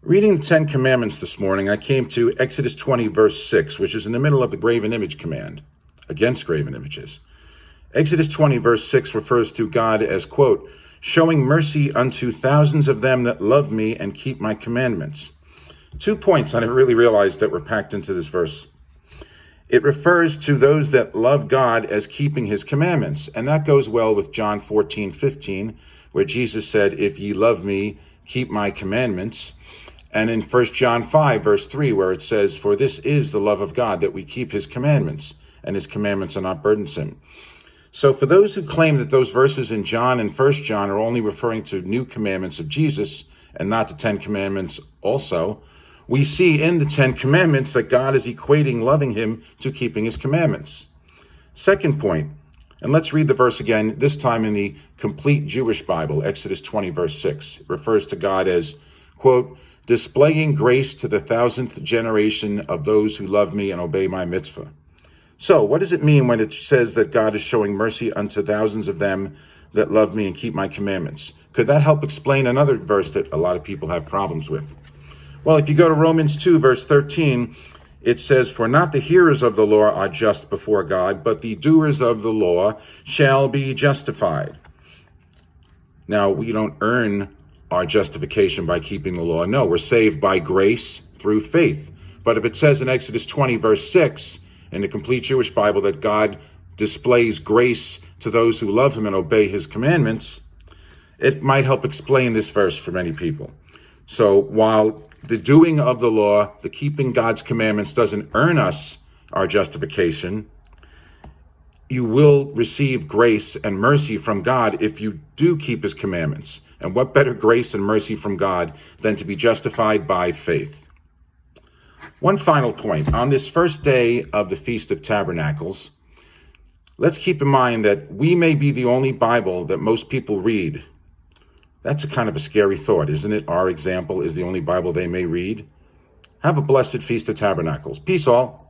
Reading the Ten Commandments this morning, I came to Exodus 20, verse 6, which is in the middle of the graven image command against graven images. Exodus 20, verse 6 refers to God as, quote, showing mercy unto thousands of them that love me and keep my commandments. 2 points I never really realized that were packed into this verse. It refers to those that love God as keeping his commandments, and that goes well with John 14:15, where Jesus said, if ye love me, keep my commandments. And in 1 John 5, verse 3, where it says, for this is the love of God, that we keep his commandments, and his commandments are not burdensome. So for those who claim that those verses in John and 1 John are only referring to new commandments of Jesus and not the 10 commandments also, we see in the 10 commandments that God is equating loving him to keeping his commandments. Second point, and let's read the verse again, this time in the complete Jewish Bible, Exodus 20, verse 6. It refers to God as, quote, displaying grace to the 1000th generation of those who love me and obey my mitzvah. So what does it mean when it says that God is showing mercy unto thousands of them that love me and keep my commandments? Could that help explain another verse that a lot of people have problems with? Well, if you go to Romans 2, verse 13, it says, for not the hearers of the law are just before God, but the doers of the law shall be justified. Now, we don't earn our justification by keeping the law. No, we're saved by grace through faith. But if it says in Exodus 20, verse 6, in the complete Jewish Bible, that God displays grace to those who love him and obey his commandments, it might help explain this verse for many people. So while the doing of the law, the keeping God's commandments doesn't earn us our justification, you will receive grace and mercy from God if you do keep his commandments. And what better grace and mercy from God than to be justified by faith? One final point. On this first day of the Feast of Tabernacles, let's keep in mind that we may be the only Bible that most people read. That's a kind of a scary thought, isn't it? Our example is the only Bible they may read. Have a blessed Feast of Tabernacles. Peace all.